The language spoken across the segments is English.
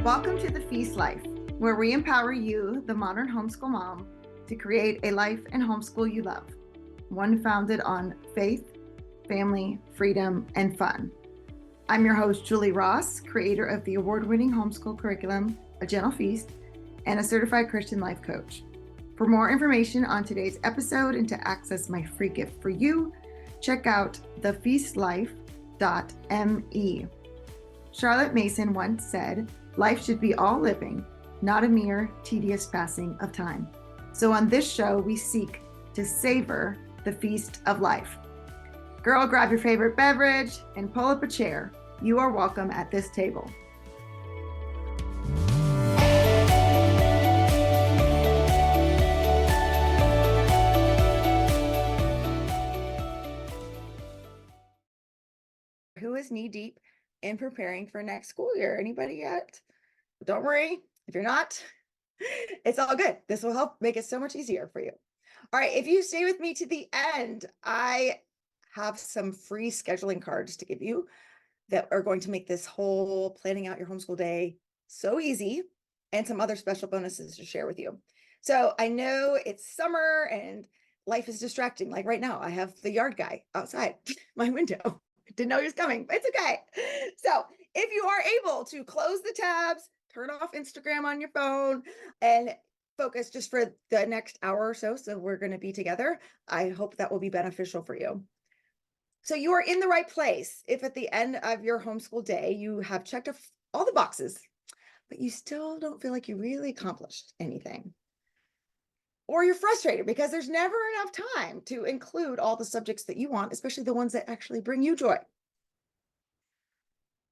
Welcome to the Feast Life, where we empower you, the modern homeschool mom, to create a life and homeschool you love, one founded on faith, family, freedom, and fun. I'm your host, Julie Ross, creator of the award-winning homeschool curriculum, A Gentle Feast, and a certified Christian life coach. For more information on today's episode and to access my free gift for you, check out thefeastlife.me. Charlotte Mason once said, "Life should be all living, not a mere tedious passing of time." So on this show, we seek to savor the feast of life. Girl, grab your favorite beverage and pull up a chair. You are welcome at this table. Who is knee deep in preparing for next school year? Anybody yet? Don't worry, if you're not, it's all good. This will help make it so much easier for you. All right, if you stay with me to the end, I have some free scheduling cards to give you that are going to make this whole planning out your homeschool day so easy, and some other special bonuses to share with you. So I know it's summer and life is distracting. Like right now, I have the yard guy outside my window. Didn't know he was coming, but it's okay. So if you are able to close the tabs, turn off Instagram on your phone, and focus just for the next hour or so, so we're going to be together, I hope that will be beneficial for you. So you are in the right place if at the end of your homeschool day, you have checked off all the boxes, but you still don't feel like you really accomplished anything. Or you're frustrated because there's never enough time to include all the subjects that you want, especially the ones that actually bring you joy.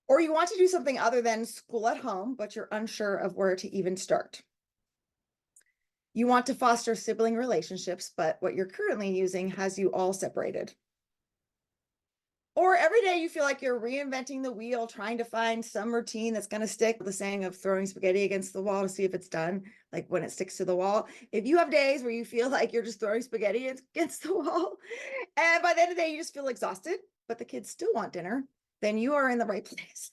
Or you want to do something other than school at home, but you're unsure of where to even start. You want to foster sibling relationships, but what you're currently using has you all separated. Or every day you feel like you're reinventing the wheel, trying to find some routine that's going to stick. The saying of throwing spaghetti against the wall to see if it's done, like when it sticks to the wall. If you have days where you feel like you're just throwing spaghetti against the wall, and by the end of the day you just feel exhausted, but the kids still want dinner, then you are in the right place.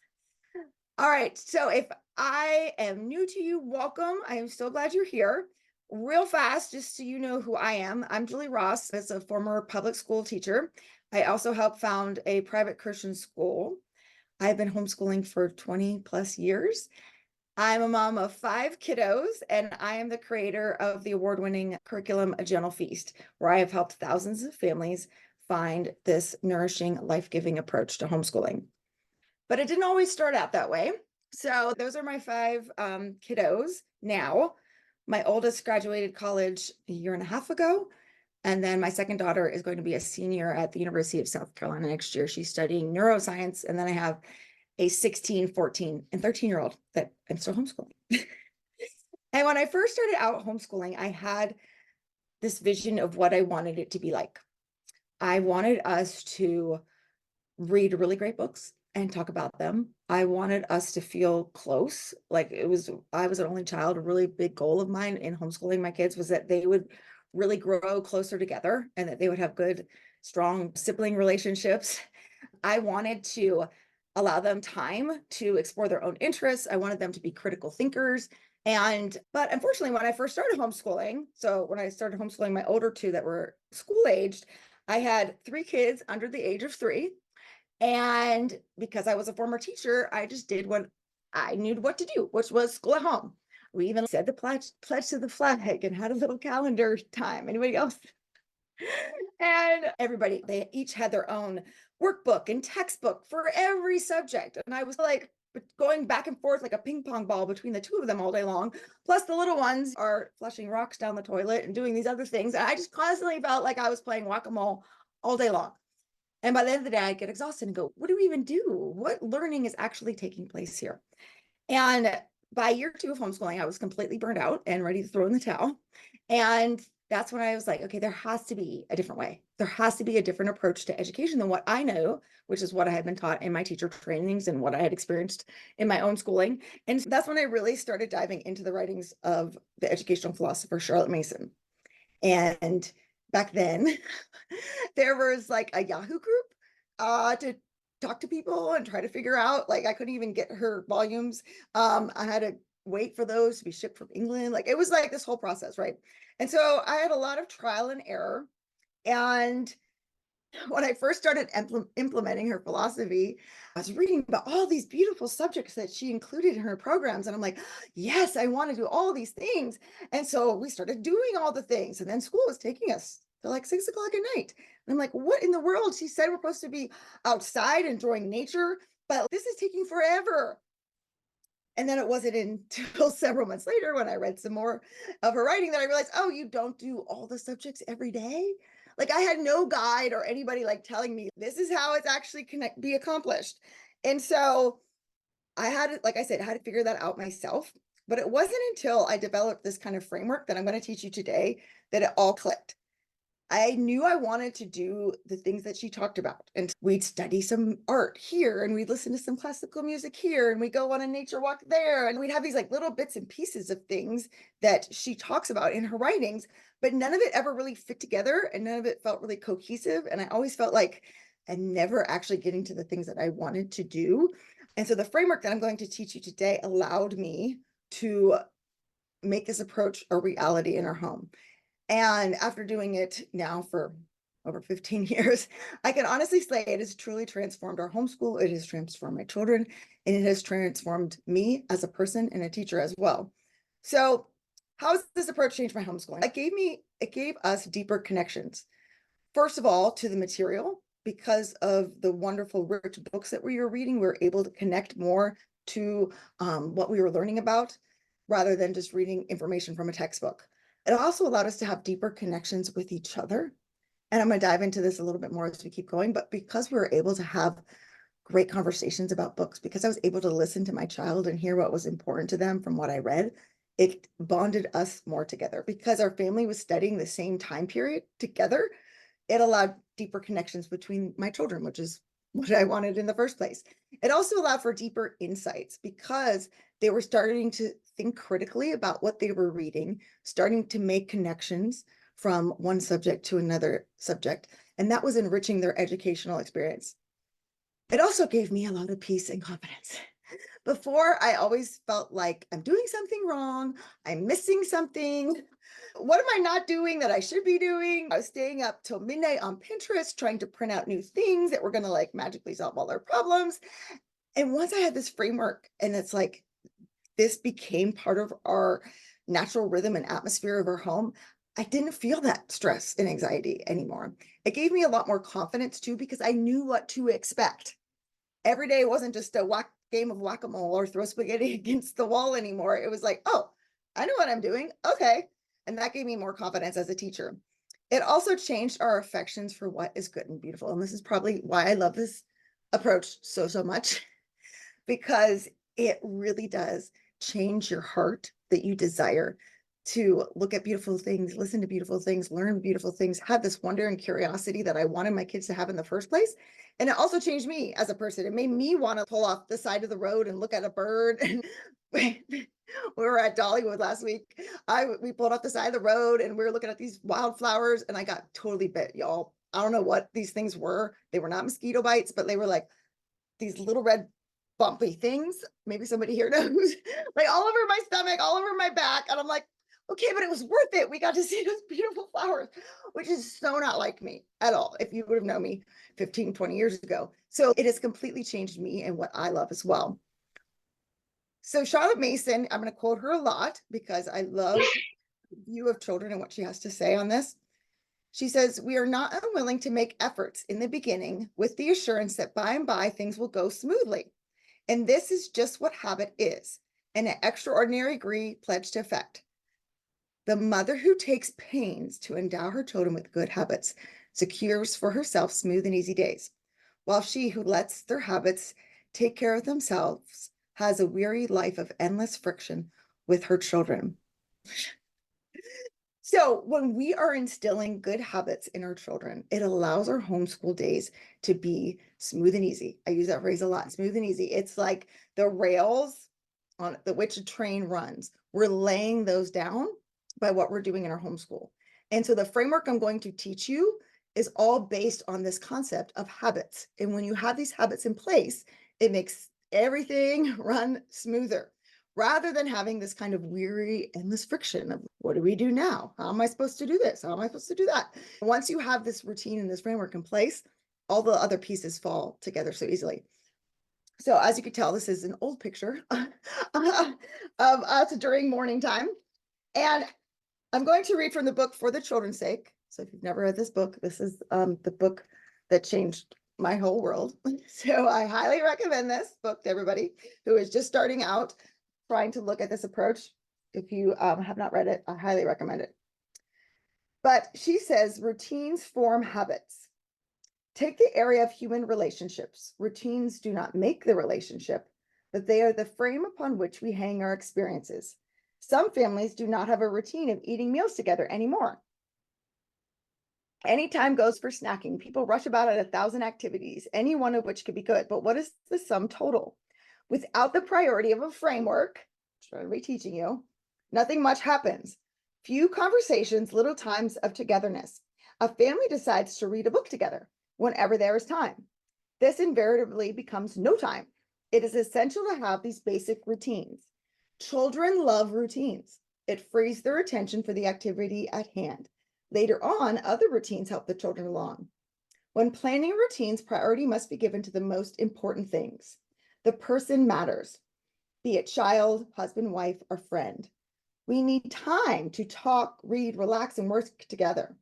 All right, so if I am new to you, welcome. I am so glad you're here. Real fast, just so you know who I am, I'm Julie Ross. As a former public school teacher, I also helped found a private Christian school. I've been homeschooling for 20 plus years. I'm a mom of 5 kiddos, and I am the creator of the award-winning curriculum, A Gentle Feast, where I have helped thousands of families find this nourishing, life-giving approach to homeschooling. But it didn't always start out that way. So those are my 5 kiddos now. My oldest graduated college a year and a half ago. And then my second daughter is going to be a senior at the University of South Carolina next year. She's studying neuroscience. And then I have a 16, 14, and 13-year-old that I'm still homeschooling. And when I first started out homeschooling, I had this vision of what I wanted it to be like. I wanted us to read really great books and talk about them. I wanted us to feel close. Like I was an only child. A really big goal of mine in homeschooling my kids was that they would really grow closer together and that they would have good, strong sibling relationships. I wanted to allow them time to explore their own interests. I wanted them to be critical thinkers. But unfortunately, when I first started homeschooling, so when I started homeschooling my older 2 that were school aged, I had 3 kids under the age of 3. And because I was a former teacher, I just did what I knew what to do, which was school at home. We even said the pledge to the flag and had a little calendar time. Anybody else? And everybody, they each had their own workbook and textbook for every subject. And I was like going back and forth like a ping pong ball between the 2 of them all day long. Plus the little ones are flushing rocks down the toilet and doing these other things. And I just constantly felt like I was playing whack-a-mole all day long. And by the end of the day, I get exhausted and go, what do we even do? What learning is actually taking place here? And by year 2 of homeschooling, I was completely burned out and ready to throw in the towel. And that's when I was like, okay, there has to be a different way. There has to be a different approach to education than what I know, which is what I had been taught in my teacher trainings and what I had experienced in my own schooling. And that's when I really started diving into the writings of the educational philosopher Charlotte Mason. And back then, there was like a Yahoo group to talk to people and try to figure out, like, I couldn't even get her volumes. I had to wait for those to be shipped from England. Like, it was like this whole process, right? And so I had a lot of trial and error. And when I first started implementing her philosophy, I was reading about all these beautiful subjects that she included in her programs. And I'm like, yes, I want to do all these things. And so we started doing all the things. And then school was taking us to like 6 o'clock at night. And I'm like, what in the world? She said we're supposed to be outside enjoying nature, but this is taking forever. And then it wasn't until several months later when I read some more of her writing that I realized, oh, you don't do all the subjects every day. Like, I had no guide or anybody like telling me this is how it's actually be accomplished. And so I had to, like I said, I had to figure that out myself. But it wasn't until I developed this kind of framework that I'm going to teach you today that it all clicked. I knew I wanted to do the things that she talked about. And we'd study some art here, and we'd listen to some classical music here, and we'd go on a nature walk there. And we'd have these like little bits and pieces of things that she talks about in her writings, but none of it ever really fit together and none of it felt really cohesive. And I always felt like I'm never actually getting to the things that I wanted to do. And so the framework that I'm going to teach you today allowed me to make this approach a reality in our home. And after doing it now for over 15 years, I can honestly say it has truly transformed our homeschool. It has transformed my children, and it has transformed me as a person and a teacher as well. So how has this approach changed my homeschooling? It gave us deeper connections. First of all, to the material, because of the wonderful rich books that we were reading, we were able to connect more to what we were learning about rather than just reading information from a textbook. It also allowed us to have deeper connections with each other. And I'm going to dive into this a little bit more as we keep going. But because we were able to have great conversations about books, because I was able to listen to my child and hear what was important to them from what I read, it bonded us more together. Because our family was studying the same time period together, it allowed deeper connections between my children, which is what I wanted in the first place. It also allowed for deeper insights because they were starting to think critically about what they were reading, starting to make connections from one subject to another subject. And that was enriching their educational experience. It also gave me a lot of peace and confidence. Before, I always felt like I'm doing something wrong, I'm missing something. What am I not doing that I should be doing? I was staying up till midnight on Pinterest trying to print out new things that were going to like magically solve all their problems. And once I had this framework, and it's like this became part of our natural rhythm and atmosphere of our home, I didn't feel that stress and anxiety anymore. It gave me a lot more confidence too, because I knew what to expect. Every day wasn't just a game of whack-a-mole or throw spaghetti against the wall anymore. It was like, oh, I know what I'm doing. Okay. And that gave me more confidence as a teacher. It also changed our affections for what is good and beautiful. And this is probably why I love this approach so much, because it really does change your heart that you desire to look at beautiful things, listen to beautiful things, learn beautiful things, have this wonder and curiosity that I wanted my kids to have in the first place. And it also changed me as a person. It made me want to pull off the side of the road and look at a bird. And we were at Dollywood last week. We pulled off the side of the road and we were looking at these wildflowers, and I got totally bit, y'all. I don't know what these things were. They were not mosquito bites, but they were like these little red bumpy things. Maybe somebody here knows, like all over my stomach, all over my back. And I'm like, okay, but it was worth it. We got to see those beautiful flowers, which is so not like me at all. If you would have known me 15, 20 years ago. So it has completely changed me and what I love as well. So Charlotte Mason, I'm going to quote her a lot because I love the view of children and what she has to say on this. She says, we are not unwilling to make efforts in the beginning with the assurance that by and by things will go smoothly. And this is just what habit is, an extraordinary degree pledged to effect. The mother who takes pains to endow her children with good habits secures for herself smooth and easy days, while she who lets their habits take care of themselves has a weary life of endless friction with her children. So when we are instilling good habits in our children, it allows our homeschool days to be smooth and easy. I use that phrase a lot, smooth and easy. It's like the rails on which a train runs. We're laying those down by what we're doing in our homeschool. And so the framework I'm going to teach you is all based on this concept of habits. And when you have these habits in place, it makes everything run smoother rather than having this kind of weary, endless friction of what do we do now? How am I supposed to do this? How am I supposed to do that? Once you have this routine and this framework in place, all the other pieces fall together so easily. So as you can tell, this is an old picture of us during morning time. And I'm going to read from the book For the Children's Sake. So if you've never read this book, this is the book that changed my whole world. So I highly recommend this book to everybody who is just starting out trying to look at this approach. If you have not read it, I highly recommend it. But she says routines form habits. Take the area of human relationships. Routines do not make the relationship, but they are the frame upon which we hang our experiences. Some families do not have a routine of eating meals together anymore. Any time goes for snacking. People rush about at 1,000 activities, any one of which could be good. But what is the sum total? Without the priority of a framework, which I'm reteaching you, nothing much happens. Few conversations, little times of togetherness. A family decides to read a book together whenever there is time. This invariably becomes no time. It is essential to have these basic routines. Children love routines. It frees their attention for the activity at hand. Later on, other routines help the children along. When planning routines, priority must be given to the most important things. The person matters, be it child, husband, wife, or friend. We need time to talk, read, relax, and work together.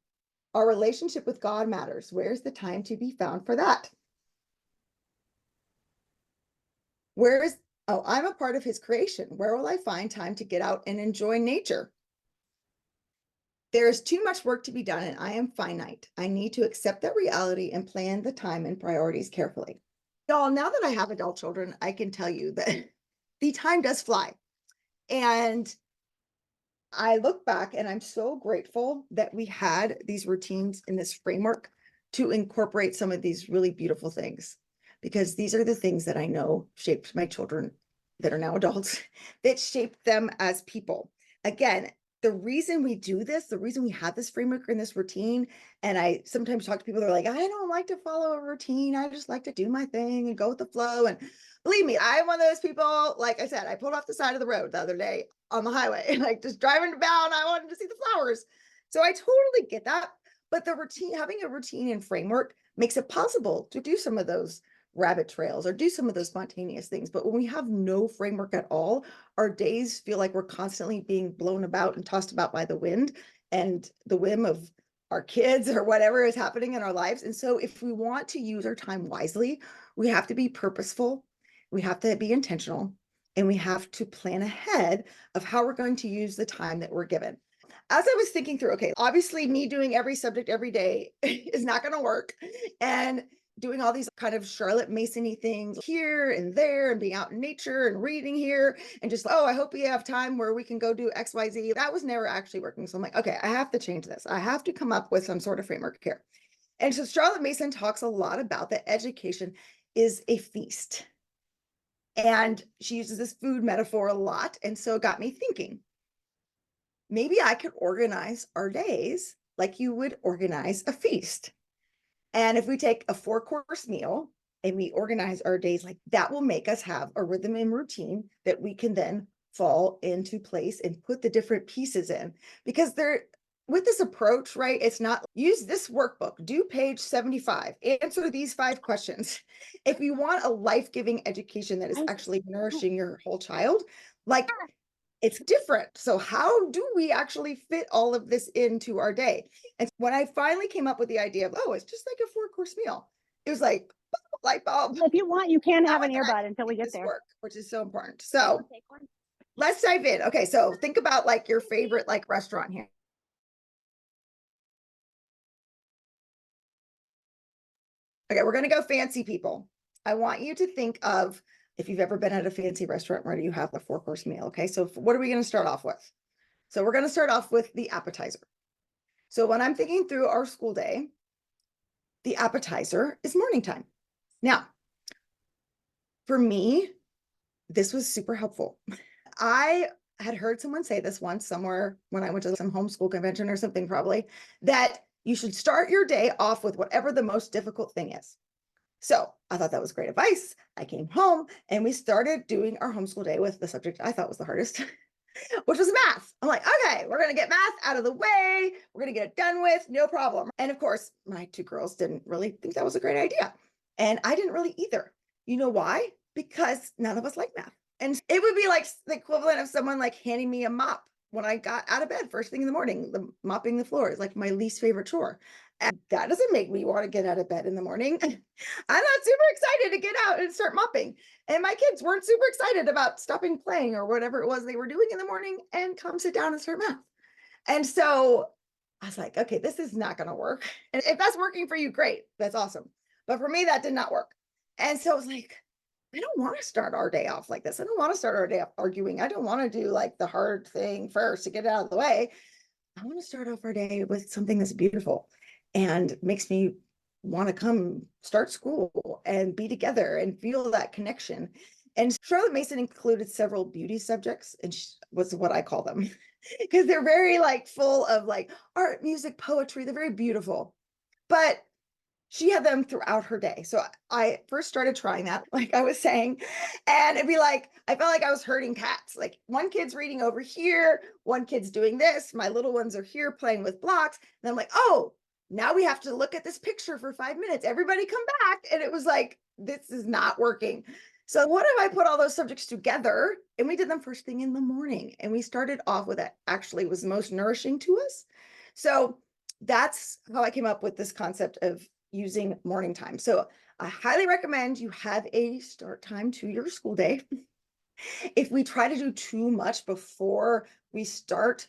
Our relationship with God matters. Where's the time to be found for that? I'm a part of his creation. Where will I find time to get out and enjoy nature? There is too much work to be done and I am finite. I need to accept that reality and plan the time and priorities carefully. Y'all, now that I have adult children, I can tell you that the time does fly. And I look back and I'm so grateful that we had these routines in this framework to incorporate some of these really beautiful things, because these are the things that I know shaped my children that are now adults, that shaped them as people. Again, the reason we do this, the reason we have this framework and this routine, and I sometimes talk to people, they're like, I don't like to follow a routine. I just like to do my thing and go with the flow. And believe me, I'm one of those people, like I said, I pulled off the side of the road the other day on the highway, like just driving down, I wanted to see the flowers. So I totally get that. But the routine, having a routine and framework makes it possible to do some of those rabbit trails or do some of those spontaneous things. But when we have no framework at all, our days feel like we're constantly being blown about and tossed about by the wind and the whim of our kids or whatever is happening in our lives. And so if we want to use our time wisely, we have to be purposeful, we have to be intentional, and we have to plan ahead of how we're going to use the time that we're given. As I was thinking through, okay, obviously me doing every subject every day is not going to work. And doing all these kind of Charlotte Mason-y things here and there and being out in nature and reading here and just, oh, I hope we have time where we can go do XYZ. That was never actually working. So I'm like, okay, I have to change this. I have to come up with some sort of framework here. And so Charlotte Mason talks a lot about that education is a feast. And she uses this food metaphor a lot. And so it got me thinking, maybe I could organize our days like you would organize a feast. And if we take a 4-course meal and we organize our days like that, will make us have a rhythm and routine that we can then fall into place and put the different pieces in. Because with this approach, right, it's not use this workbook, do page 75, answer these 5 questions. If you want a life-giving education that is actually nourishing your whole child, like it's different. So how do we actually fit all of this into our day? And when I finally came up with the idea of, oh, it's just like a 4-course meal, it was like light bulb. If you want, you can have an earbud until we get there. Work, which is so important. So let's dive in. Okay, so think about like your favorite like restaurant here. Okay, we're gonna go fancy people. I want you to think of, if you've ever been at a fancy restaurant where you have a 4-course meal. Okay, so what are we going to start off with? So we're going to start off with the appetizer. So when I'm thinking through our school day, the appetizer is morning time. Now, for me, this was super helpful. I had heard someone say this once somewhere when I went to some homeschool convention or something, probably, that You should start your day off with whatever the most difficult thing is. So I thought that was great advice. I came home and we started doing our homeschool day with the subject I thought was the hardest, which was math. I'm like, okay, we're going to get math out of the way. We're going to get it done with, no problem. And of course, my two girls didn't really think that was a great idea. And I didn't really either. You know why? Because none of us like math. And it would be like the equivalent of someone like handing me a mop when I got out of bed first thing in the morning. The mopping the floor is like my least favorite chore. And that doesn't make me want to get out of bed in the morning. I'm not super excited to get out and start mopping. And my kids weren't super excited about stopping playing or whatever it was they were doing in the morning and come sit down and start math. And so I was like, okay, this is not going to work. And if that's working for you, great. That's awesome. But for me, that did not work. And so I was like, I don't want to start our day off like this. I don't want to start our day off arguing. I don't want to do like the hard thing first to get it out of the way. I want to start off our day with something that's beautiful and makes me want to come start school and be together and feel that connection. And Charlotte Mason included several beauty subjects, and was what I call them, because they're very like full of like art, music, poetry. They're very beautiful. But she had them throughout her day. So I first started trying that, like I was saying, and it'd be like, I felt like I was herding cats. Like one kid's reading over here, one kid's doing this, my little ones are here playing with blocks. And I'm like, oh, now we have to look at this picture for 5 minutes. Everybody come back. And it was like, this is not working. So what if I put all those subjects together and we did them first thing in the morning? And we started off with it actually was most nourishing to us. So that's how I came up with this concept of using morning time. So I highly recommend you have a start time to your school day. If we try to do too much before we start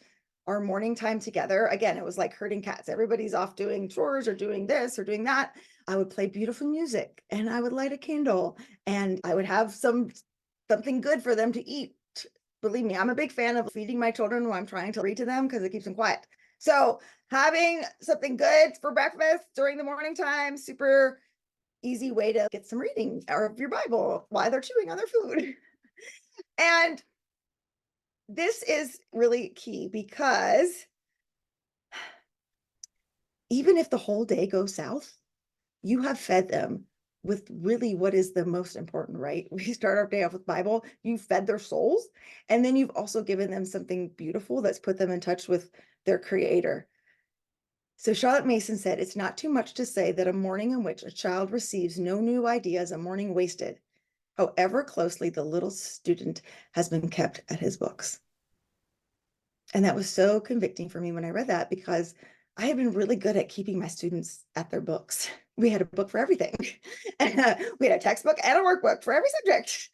our morning time together, again, it was like herding cats. Everybody's off doing chores or doing this or doing that. I would play beautiful music and I would light a candle and I would have something good for them to eat. Believe me, I'm a big fan of feeding my children when I'm trying to read to them because it keeps them quiet. So having something good for breakfast during the morning time, super easy way to get some reading of your Bible while they're chewing on their food. And this is really key because even if the whole day goes south, you have fed them with really what is the most important, right? We start our day off with Bible, you fed their souls, and then you've also given them something beautiful that's put them in touch with their creator. So Charlotte Mason said, it's not too much to say that a morning in which a child receives no new idea is a morning wasted, however closely the little student has been kept at his books. And that was so convicting for me when I read that because I have been really good at keeping my students at their books. We had a book for everything. And we had a textbook and a workbook for every subject.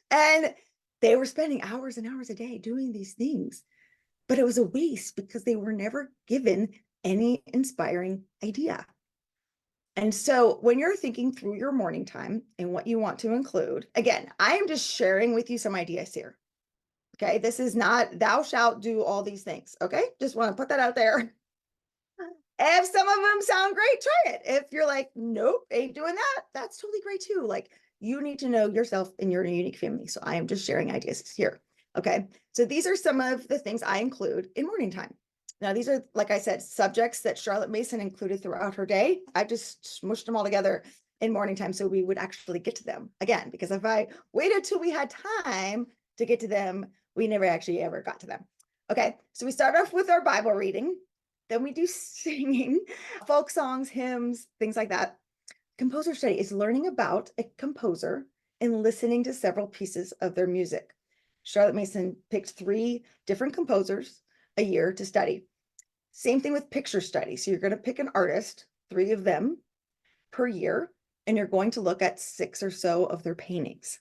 And they were spending hours and hours a day doing these things. But it was a waste because they were never given any inspiring idea. And so when you're thinking through your morning time and what you want to include, again, I am just sharing with you some ideas here. Okay, this is not thou shalt do all these things. Okay, just want to put that out there. If some of them sound great, try it. If you're like, nope, ain't doing that, that's totally great too. Like you need to know yourself and your unique family. So I am just sharing ideas here. Okay, so these are some of the things I include in morning time. Now, these are, like I said, subjects that Charlotte Mason included throughout her day. I just smushed them all together in morning time so we would actually get to them again, because if I waited till we had time to get to them, we never actually ever got to them. Okay, so we start off with our Bible reading. Then we do singing, folk songs, hymns, things like that. Composer study is learning about a composer and listening to several pieces of their music. Charlotte Mason picked 3 different composers a year to study. Same thing with picture study. So you're going to pick an artist, 3 of them per year, and you're going to look at 6 or so of their paintings.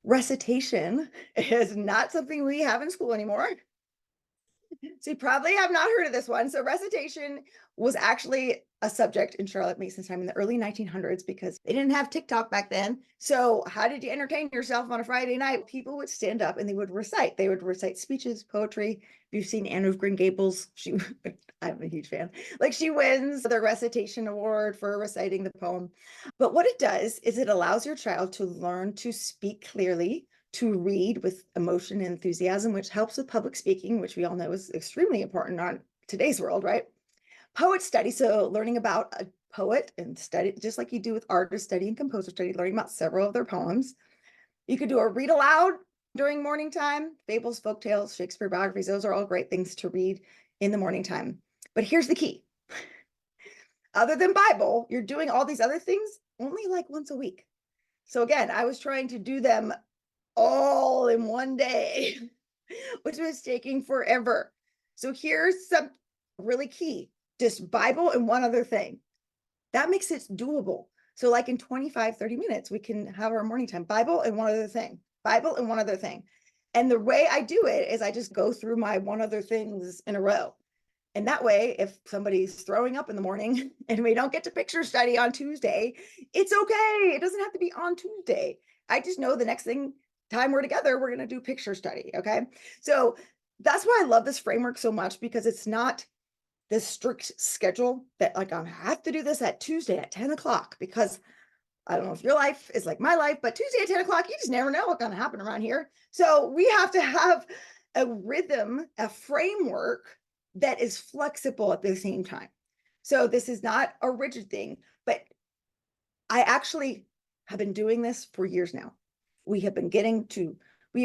Recitation is not something we have in school anymore. So you probably have not heard of this one. So recitation was actually a subject in Charlotte Mason's time in the early 1900s because they didn't have TikTok back then. So how did you entertain yourself on a Friday night? People would stand up and they would recite. They would recite speeches, poetry. If you've seen Anne of Green Gables, I'm a huge fan. Like she wins the recitation award for reciting the poem. But what it does is it allows your child to learn to speak clearly, to read with emotion and enthusiasm, which helps with public speaking, which we all know is extremely important on today's world, right? Poet study, so learning about a poet and study, just like you do with artist study and composer study, learning about several of their poems. You could do a read aloud during morning time, fables, folk tales, Shakespeare biographies. Those are all great things to read in the morning time. But here's the key. Other than Bible, you're doing all these other things only like once a week. So again, I was trying to do them all in one day, which was taking forever. So here's some really key, just Bible and one other thing. That makes it doable. So like in 25, 30 minutes, we can have our morning time, Bible and one other thing, Bible and one other thing. And the way I do it is I just go through my one other things in a row. And that way, if somebody's throwing up in the morning and we don't get to picture study on Tuesday, it's okay. It doesn't have to be on Tuesday. I just know the next time we're together, we're going to do picture study. Okay. So that's why I love this framework so much, because it's not this strict schedule that like I have to do this at Tuesday at 10 o'clock, because I don't know if your life is like my life, but Tuesday at 10 o'clock, you just never know what's going to happen around here. So we have to have a rhythm, a framework that is flexible at the same time. So this is not a rigid thing, but I actually have been doing this for years now. We have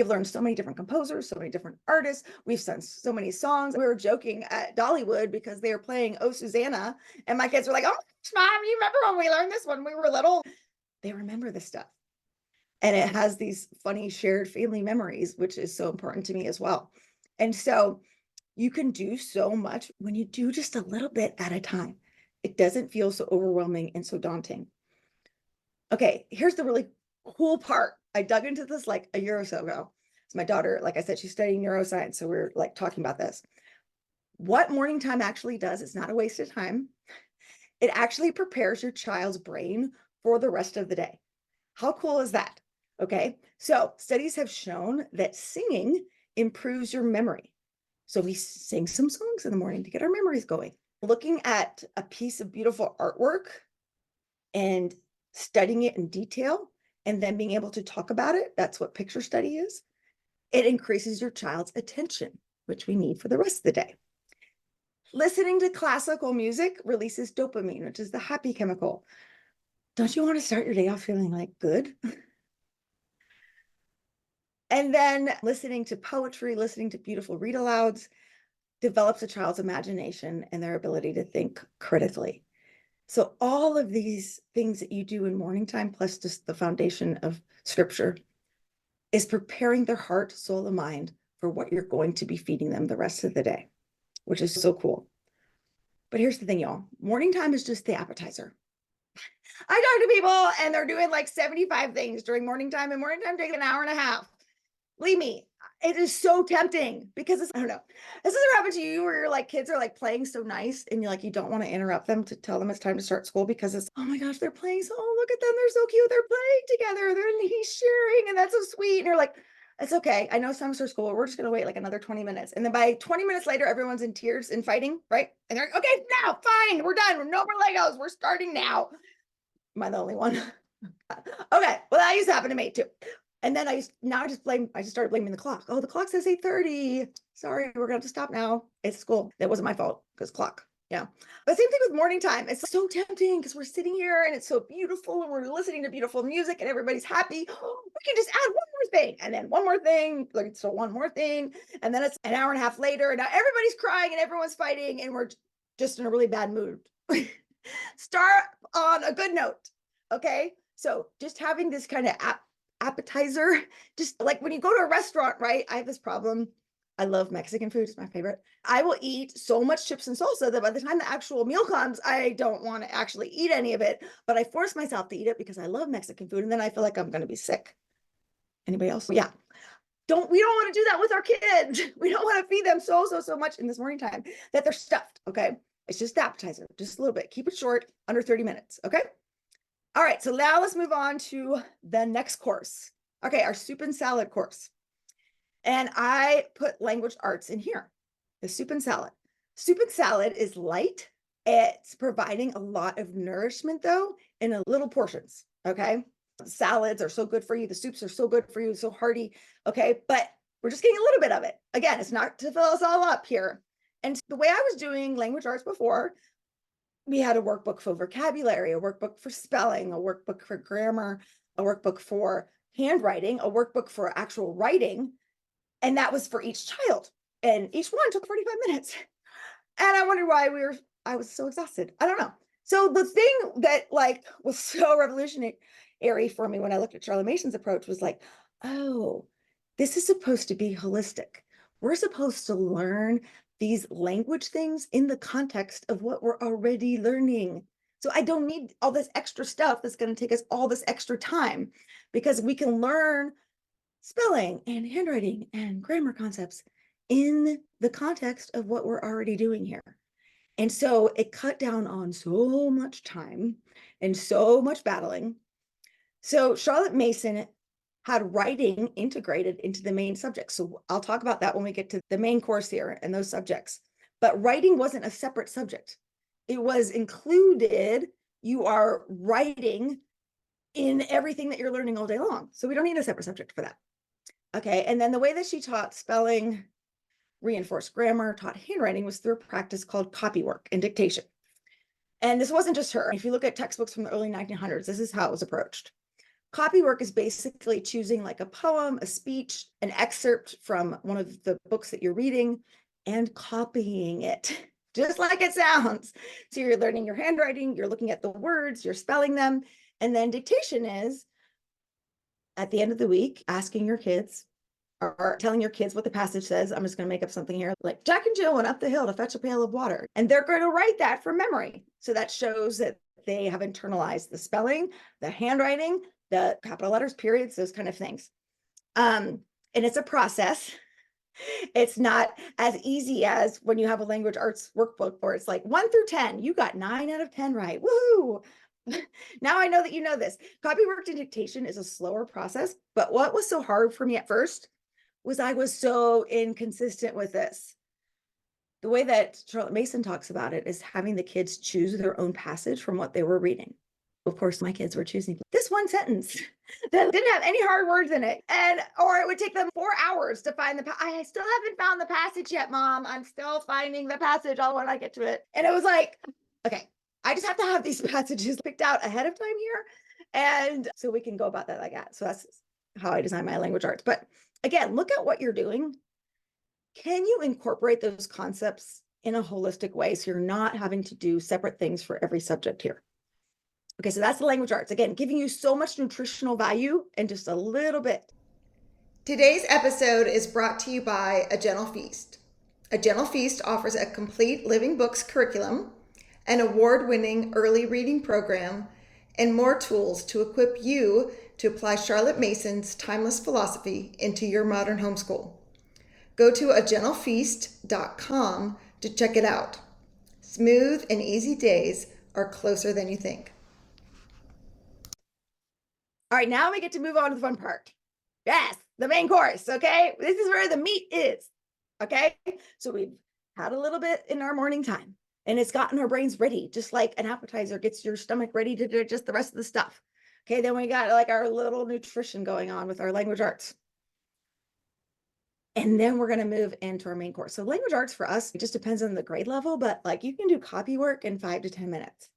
learned so many different composers, so many different artists. We've sung so many songs. We were joking at Dollywood because they were playing Oh Susanna, and my kids were like, "Oh, Mom, you remember when we learned this when we were little?" They remember this stuff. And it has these funny shared family memories, which is so important to me as well. And so you can do so much when you do just a little bit at a time. It doesn't feel so overwhelming and so daunting. Okay, here's the really cool part. I dug into this like a year or so ago. So my daughter, like I said, she's studying neuroscience. So we're like talking about this. What morning time actually does, it's not a waste of time. It actually prepares your child's brain for the rest of the day. How cool is that? Okay, so studies have shown that singing improves your memory. So we sing some songs in the morning to get our memories going. Looking at a piece of beautiful artwork and studying it in detail and then being able to talk about it, that's what picture study is. It increases your child's attention, which we need for the rest of the day. Listening to classical music releases dopamine, which is the happy chemical. Don't you want to start your day off feeling like good? And then listening to poetry, listening to beautiful read alouds develops a child's imagination and their ability to think critically. So all of these things that you do in morning time, plus just the foundation of scripture, is preparing their heart, soul, and mind for what you're going to be feeding them the rest of the day, which is so cool. But here's the thing, y'all. Morning time is just the appetizer. I talk to people and they're doing like 75 things during morning time, and morning time takes an hour and a half. Believe me, it is so tempting because I don't know. This doesn't happen to you where your like kids are like playing so nice and you don't want to interrupt them to tell them it's time to start school because it's, oh my gosh, they're playing. So, oh, look at them. They're so cute. They're playing together. He's sharing and that's so sweet. And you're like, it's okay. I know it's time to start school. We're just going to wait like another 20 minutes. And then by 20 minutes later, everyone's in tears and fighting, right? And they're like, okay, now fine. We're done. No more Legos. We're starting now. Am I the only one? Okay. Well, that used to happen to me too. And then I just started blaming the clock. Oh, the clock says 8:30. Sorry, we're gonna have to stop now. It's school. That wasn't my fault because clock. Yeah. But same thing with morning time. It's so tempting because we're sitting here and it's so beautiful and we're listening to beautiful music and everybody's happy. Oh, we can just add one more thing and then one more thing. Like, so one more thing. And then it's an hour and a half later and now everybody's crying and everyone's fighting and we're just in a really bad mood. Start on a good note. Okay. So just having this kind of appetizer, just like when you go to a restaurant, right? I have this problem. I love Mexican food. It's my favorite. I will eat so much chips and salsa that by the time the actual meal comes, I don't want to actually eat any of it, but I force myself to eat it because I love Mexican food. And then I feel like I'm going to be sick. Anybody else? Yeah. We don't want to do that with our kids. We don't want to feed them so much in this morning time that they're stuffed. Okay. It's just appetizer, just a little bit. Keep it short, under 30 minutes. Okay. All right, so now let's move on to the next course. Okay, our soup and salad course. And I put language arts in here, the soup and salad. Soup and salad is light. It's providing a lot of nourishment though, in a little portions, okay? Salads are so good for you. The soups are so good for you, so hearty, okay? But we're just getting a little bit of it. Again, it's not to fill us all up here. And the way I was doing language arts before we had a workbook for vocabulary, a workbook for spelling, a workbook for grammar, a workbook for handwriting, a workbook for actual writing. And that was for each child. And each one took 45 minutes. And I wondered why I was so exhausted. I don't know. So the thing that like was so revolutionary for me when I looked at Charlotte Mason's approach was like, oh, this is supposed to be holistic. We're supposed to learn these language things in the context of what we're already learning. So I don't need all this extra stuff that's going to take us all this extra time, because we can learn spelling and handwriting and grammar concepts in the context of what we're already doing here. And so it cut down on so much time and so much battling. So Charlotte Mason had writing integrated into the main subject. So I'll talk about that when we get to the main course here and those subjects. But writing wasn't a separate subject. It was included. You are writing in everything that you're learning all day long. So we don't need a separate subject for that. Okay, and then the way that she taught spelling, reinforced grammar, taught handwriting was through a practice called copywork and dictation. And this wasn't just her. If you look at textbooks from the early 1900s, this is how it was approached. Copywork is basically choosing like a poem, a speech, an excerpt from one of the books that you're reading and copying it, just like it sounds. So you're learning your handwriting, you're looking at the words, you're spelling them. And then dictation is at the end of the week, asking your kids or telling your kids what the passage says. I'm just going to make up something here, like Jack and Jill went up the hill to fetch a pail of water. And they're going to write that from memory. So that shows that they have internalized the spelling, the handwriting, the capital letters, periods, those kind of things. And it's a process. It's not as easy as when you have a language arts workbook where it's like 1 through 10, you got 9 out of 10 right. Woohoo! Now I know that you know this. Copywork and dictation is a slower process, but what was so hard for me at first was I was so inconsistent with this. The way that Charlotte Mason talks about it is having the kids choose their own passage from what they were reading. Of course, my kids were choosing this one sentence that didn't have any hard words in it. Or it would take them 4 hours to find I still haven't found the passage yet, Mom. I'm still finding the passage when I get to it. And it was like, okay, I just have to have these passages picked out ahead of time here. And so we can go about that like that. So that's how I design my language arts. But again, look at what you're doing. Can you incorporate those concepts in a holistic way so you're not having to do separate things for every subject here? Okay, so that's the language arts. Again, giving you so much nutritional value and just a little bit. Today's episode is brought to you by A Gentle Feast. A Gentle Feast offers a complete living books curriculum, an award-winning early reading program, and more tools to equip you to apply Charlotte Mason's timeless philosophy into your modern homeschool. Go to agentlefeast.com to check it out. Smooth and easy days are closer than you think. All right, now we get to move on to the fun part. Yes, the main course, okay? This is where the meat is, okay? So we've had a little bit in our morning time, and it's gotten our brains ready, just like an appetizer gets your stomach ready to digest the rest of the stuff. Okay, then we got like our little nutrition going on with our language arts. And then we're going to move into our main course. So language arts for us, it just depends on the grade level, but like you can do copy work in 5 to 10 minutes.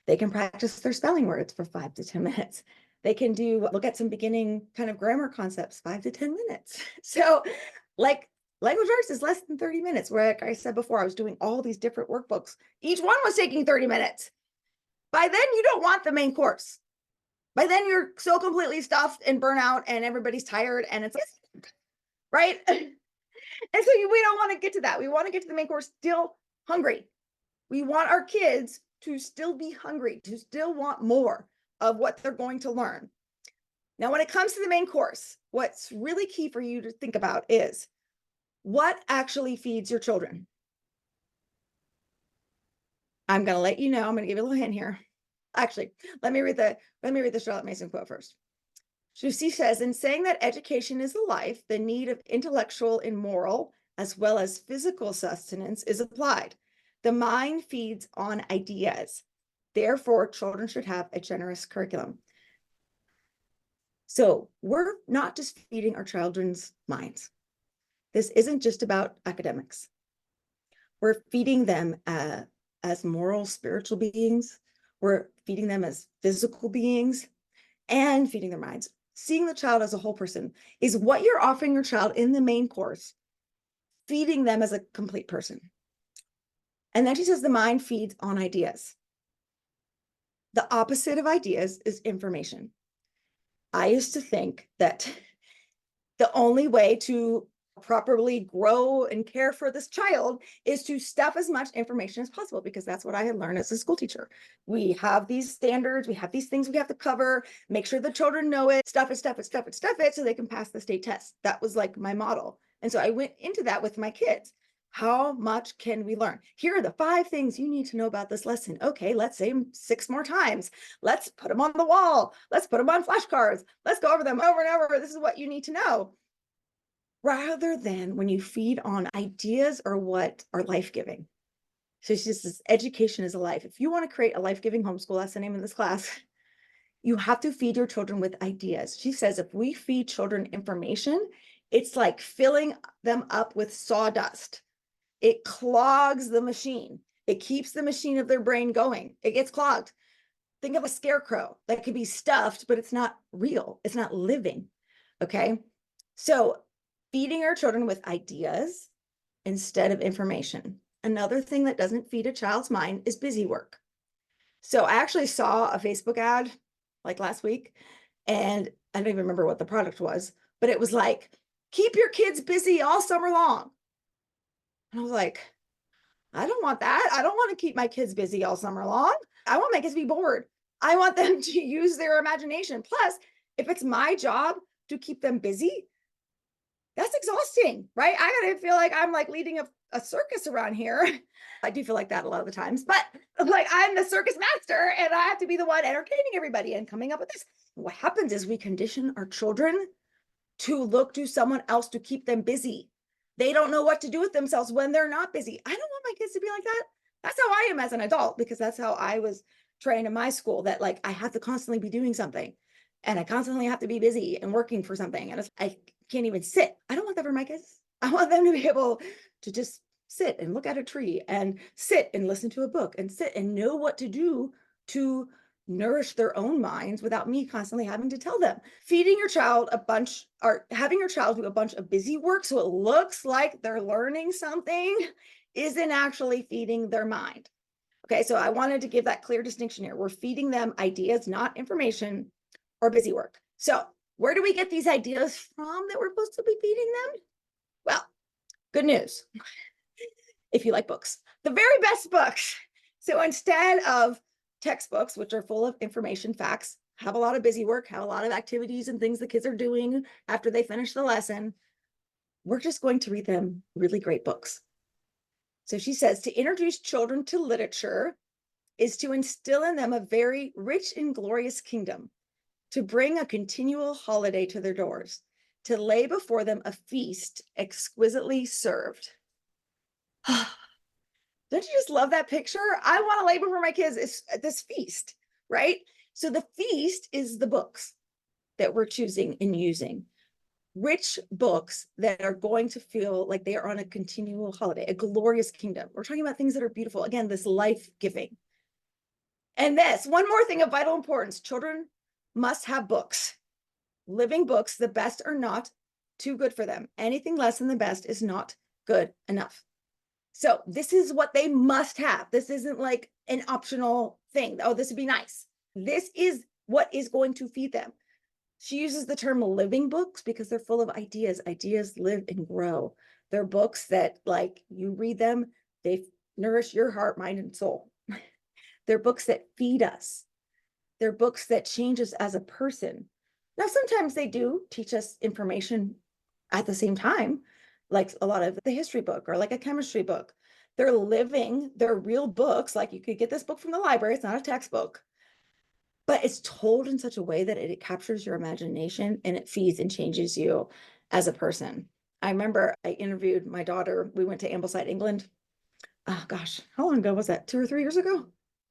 They can practice their spelling words for 5 to 10 minutes. They can look at some beginning kind of grammar concepts, 5 to 10 minutes. So like language arts is less than 30 minutes. Where like I said before, I was doing all these different workbooks. Each one was taking 30 minutes. By then you don't want the main course. By then you're so completely stuffed and burnt out and everybody's tired and it's right. And so we don't want to get to that. We want to get to the main course still hungry. We want our kids to still be hungry, to still want more of what they're going to learn. Now, when it comes to the main course, what's really key for you to think about is what actually feeds your children. I'm going to let you know. I'm going to give you a little hint here. Actually, let me read the Charlotte Mason quote first. She says, in saying that education is the life, the need of intellectual and moral, as well as physical sustenance is applied. The mind feeds on ideas. Therefore, children should have a generous curriculum. So we're not just feeding our children's minds. This isn't just about academics. We're feeding them a as moral, spiritual beings. We're feeding them as physical beings and feeding their minds. Seeing the child as a whole person is what you're offering your child in the main course, feeding them as a complete person. And then she says the mind feeds on ideas. The opposite of ideas is information. I used to think that the only way to properly grow and care for this child is to stuff as much information as possible, because that's what I had learned as a school teacher. We have these standards, we have these things we have to cover, make sure the children know it, stuff it, stuff it, stuff it, stuff it, so they can pass the state test. That was like my model. And so I went into that with my kids. How much can we learn? Here are the 5 things you need to know about this lesson. Okay, let's say them 6 more times. Let's put them on the wall. Let's put them on flashcards. Let's go over them over and over. This is what you need to know. Rather than when you feed on ideas or what are life-giving. So she says education is a life. If you want to create a life-giving homeschool, that's the name of this class, you have to feed your children with ideas. She says if we feed children information, it's like filling them up with sawdust. It clogs the machine. It keeps the machine of their brain going. It gets clogged. Think of a scarecrow that could be stuffed, but it's not real. It's not living. Okay. So feeding our children with ideas instead of information. Another thing that doesn't feed a child's mind is busy work. So I actually saw a Facebook ad like last week, and I don't even remember what the product was, but it was like, keep your kids busy all summer long. And I was like, I don't want that. I don't want to keep my kids busy all summer long. I want my kids to be bored. I want them to use their imagination. Plus, if it's my job to keep them busy, that's exhausting, right? I gotta feel like I'm like leading a circus around here. I do feel like that a lot of the times, but like I'm the circus master and I have to be the one entertaining everybody and coming up with this. What happens is we condition our children to look to someone else to keep them busy. They don't know what to do with themselves when they're not busy. I don't want my kids to be like that. That's how I am as an adult, because that's how I was trained in my school, that like I have to constantly be doing something and I constantly have to be busy and working for something. And I can't even sit. I don't want that for my kids. I want them to be able to just sit and look at a tree and sit and listen to a book and sit and know what to do to nourish their own minds without me constantly having to tell them. Feeding your child a bunch, or having your child do a bunch of busy work so it looks like they're learning something, isn't actually feeding their mind. Okay, so I wanted to give that clear distinction here. We're feeding them ideas, not information or busy work. So where do we get these ideas from that we're supposed to be feeding them? Well, good news. If you like books, the very best books. So instead of textbooks, which are full of information, facts, have a lot of busy work, have a lot of activities and things the kids are doing after they finish the lesson, we're just going to read them really great books. So she says to introduce children to literature is to instill in them a very rich and glorious kingdom, to bring a continual holiday to their doors, to lay before them a feast exquisitely served. Don't you just love that picture? I want to lay before my kids this feast, right? So the feast is the books that we're choosing and using. Rich books that are going to feel like they are on a continual holiday, a glorious kingdom. We're talking about things that are beautiful. Again, this life-giving. And this, one more thing of vital importance, children must have books. Living books, the best are not too good for them. Anything less than the best is not good enough. So this is what they must have. This isn't like an optional thing. Oh, this would be nice. This is what is going to feed them. She uses the term living books because they're full of ideas. Ideas live and grow. They're books that, like, you read them, they nourish your heart, mind, and soul. They're books that feed us. They're books that change us as a person. Now, sometimes they do teach us information at the same time, like a lot of the history book or like a chemistry book. They're living, they're real books. Like you could get this book from the library, it's not a textbook, but it's told in such a way that it captures your imagination and it feeds and changes you as a person. I remember I interviewed my daughter. We went to Ambleside, England. Oh gosh, how long ago was that? 2 or 3 years ago?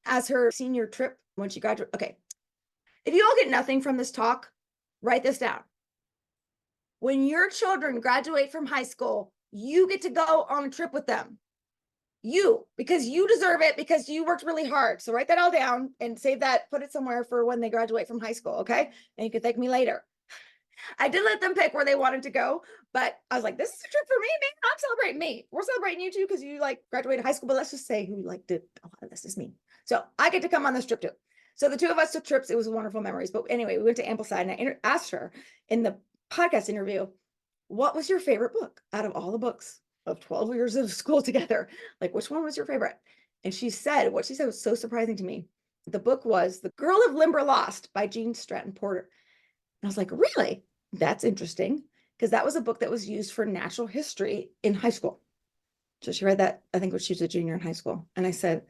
As her senior trip when she graduated. Okay. If you all get nothing from this talk, write this down. When your children graduate from high school, you get to go on a trip with them. you, because you deserve it, because you worked really hard. So write that all down and save that, put it somewhere for when they graduate from high school. Okay. And you can thank me later. I did let them pick where they wanted to go, but I was like, this is a trip for me, man. I'm celebrating me. We're celebrating you too, because you like graduated high school, but let's just say who like did a lot of this is me. So I get to come on this trip too. So the two of us took trips. It was wonderful memories. But anyway, we went to Ambleside and I asked her in the podcast interview, what was your favorite book out of all the books of 12 years of school together? Like, which one was your favorite? And she said, what she said was so surprising to me. The book was The Girl of Limberlost by Jean Stratton Porter. And I was like, really? That's interesting. Because that was a book that was used for natural history in high school. So she read that, I think, when she was a junior in high school. And I said,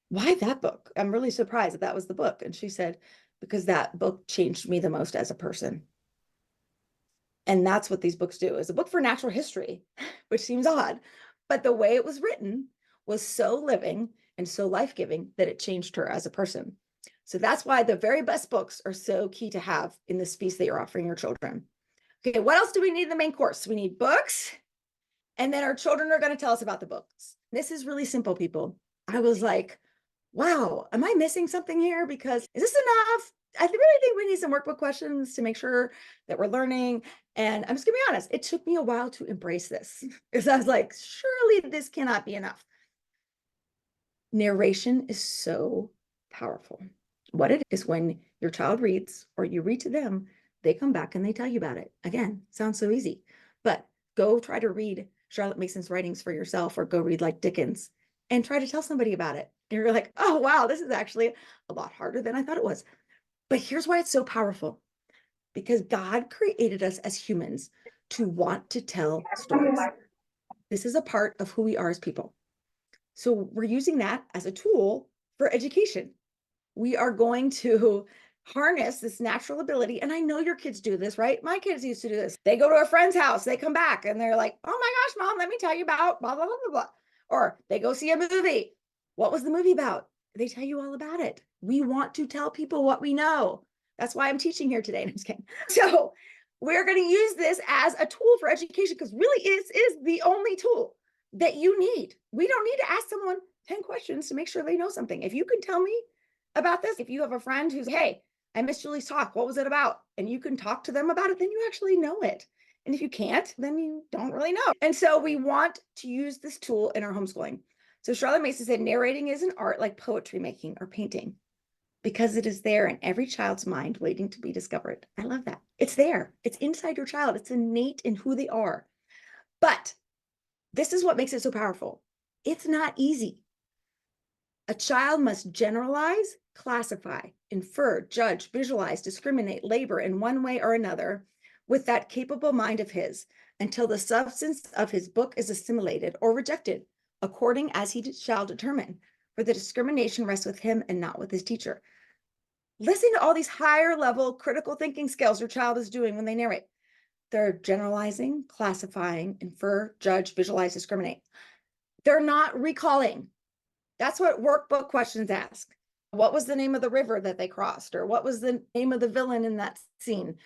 why that book? I'm really surprised that that was the book. And she said, because that book changed me the most as a person. And that's what these books do. Is a book for natural history, which seems odd, but the way it was written was so living and so life-giving that it changed her as a person. So that's why the very best books are so key to have in this piece that you're offering your children. Okay, what else do we need in the main course? We need books, and then our children are going to tell us about the books. This is really simple, people. I was like, wow, am I missing something here? Because is this enough? I really think we need some workbook questions to make sure that we're learning. And I'm just gonna be honest, it took me a while to embrace this because I was like, surely this cannot be enough. Narration is so powerful. What it is when your child reads or you read to them, they come back and they tell you about it. Again, sounds so easy, but go try to read Charlotte Mason's writings for yourself or go read like Dickens and try to tell somebody about it. And you're like, oh, wow, this is actually a lot harder than I thought it was. But here's why it's so powerful. Because God created us as humans to want to tell stories. This is a part of who we are as people. So we're using that as a tool for education. We are going to harness this natural ability. And I know your kids do this, right? My kids used to do this. They go to a friend's house, they come back and they're like, oh my gosh, mom, let me tell you about blah, blah, blah, blah, blah. Or they go see a movie. What was the movie about? They tell you all about it. We want to tell people what we know. That's why I'm teaching here today. I'm just kidding. So we're going to use this as a tool for education because really it is the only tool that you need. We don't need to ask someone 10 questions to make sure they know something. If you can tell me about this, if you have a friend who's, hey, I missed Julie's talk, what was it about? And you can talk to them about it, then you actually know it. And if you can't, then you don't really know. And so we want to use this tool in our homeschooling. So Charlotte Mason said, narrating is an art like poetry making or painting because it is there in every child's mind waiting to be discovered. I love that. It's there. It's inside your child. It's innate in who they are. But this is what makes it so powerful. It's not easy. A child must generalize, classify, infer, judge, visualize, discriminate, labor in one way or another with that capable mind of his until the substance of his book is assimilated or rejected, according as he shall determine, for the discrimination rests with him and not with his teacher. Listen to all these higher level critical thinking skills your child is doing when they narrate. They're generalizing, classifying, infer, judge, visualize, discriminate. They're not recalling. That's what workbook questions ask. What was the name of the river that they crossed? Or what was the name of the villain in that scene?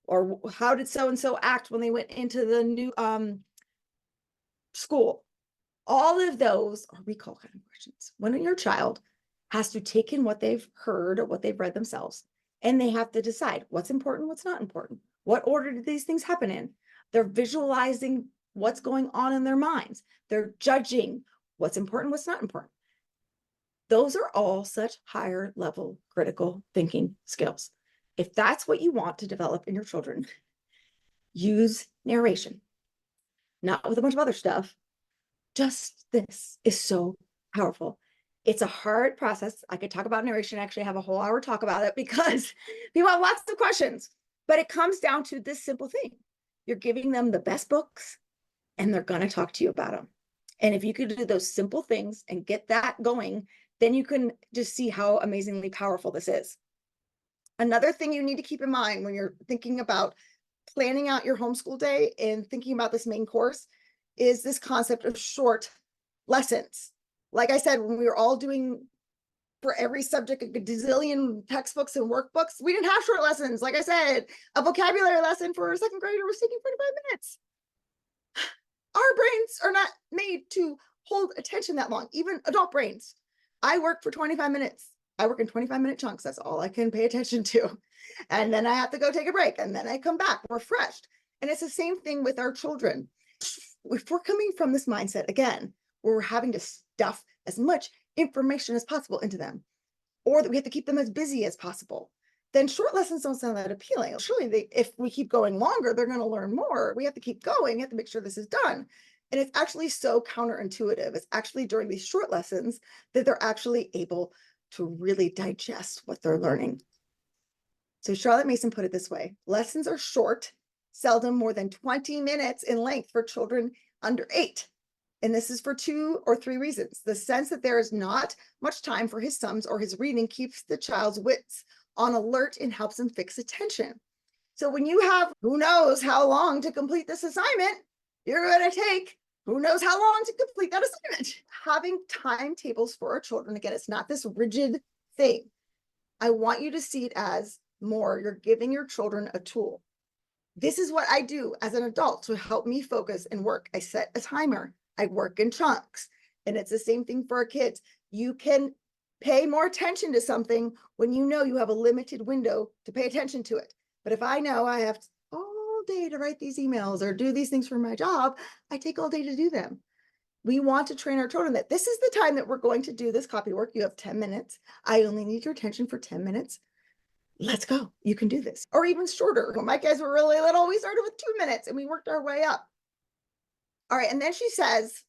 Or how did so-and-so act when they went into the new school? All of those are recall kind of questions. When your child has to take in what they've heard or what they've read themselves, and they have to decide what's important, what's not important. What order did these things happen in? They're visualizing what's going on in their minds. They're judging what's important, what's not important. Those are all such higher level critical thinking skills. If that's what you want to develop in your children, use narration, not with a bunch of other stuff. Just this is so powerful. It's a hard process. I could talk about narration, actually have a whole hour talk about it because people have lots of questions, but it comes down to this simple thing. You're giving them the best books and they're going to talk to you about them. And if you could do those simple things and get that going, then you can just see how amazingly powerful this is. Another thing you need to keep in mind when you're thinking about planning out your homeschool day and thinking about this main course is this concept of short lessons. Like I said, when we were all doing for every subject a gazillion textbooks and workbooks, we didn't have short lessons. Like I said, a vocabulary lesson for a second grader was taking 45 minutes. Our brains are not made to hold attention that long, even adult brains. I work for 25 minutes. I work in 25-minute chunks. That's all I can pay attention to. And then I have to go take a break and then I come back refreshed. And it's the same thing with our children. If we're coming from this mindset again, where we're having to stuff as much information as possible into them, or that we have to keep them as busy as possible, then short lessons don't sound that appealing. Surely if we keep going longer, they're going to learn more. We have to keep going. We have to make sure this is done. And it's actually so counterintuitive. It's actually during these short lessons that they're actually able to really digest what they're learning. So Charlotte Mason put it this way: lessons are short, seldom more than 20 minutes in length for children under 8. And this is for 2 or 3 reasons. The sense that there is not much time for his sums or his reading keeps the child's wits on alert and helps him fix attention. So when you have who knows how long to complete this assignment, you're going to take who knows how long to complete that assignment. Having timetables for our children, again, it's not this rigid thing. I want you to see it as more, you're giving your children a tool. This is what I do as an adult to help me focus and work. I set a timer. I work in chunks. And it's the same thing for our kids. You can pay more attention to something when you know you have a limited window to pay attention to it. But if I know I have all day to write these emails or do these things for my job, I take all day to do them. We want to train our children that this is the time that we're going to do this copy work. You have 10 minutes. I only need your attention for 10 minutes. Let's go. You can do this. Or even shorter. When my kids were really little, we started with 2 minutes and we worked our way up. All right. And then she says,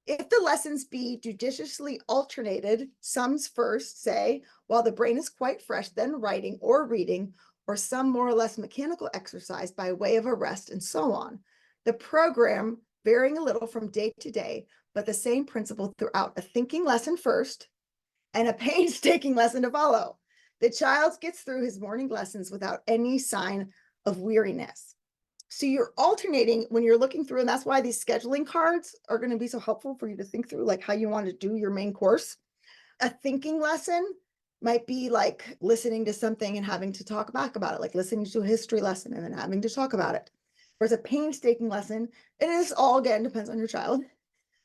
if the lessons be judiciously alternated, sums first, say, while the brain is quite fresh, then writing or reading, or some more or less mechanical exercise by way of a rest, and so on. The program varying a little from day to day, but the same principle throughout: a thinking lesson first and a painstaking lesson to follow. The child gets through his morning lessons without any sign of weariness. So you're alternating when you're looking through, and that's why these scheduling cards are going to be so helpful for you to think through, like how you want to do your main course. A thinking lesson might be like listening to something and having to talk back about it, like listening to a history lesson and then having to talk about it. Whereas a painstaking lesson, it is all, again, depends on your child,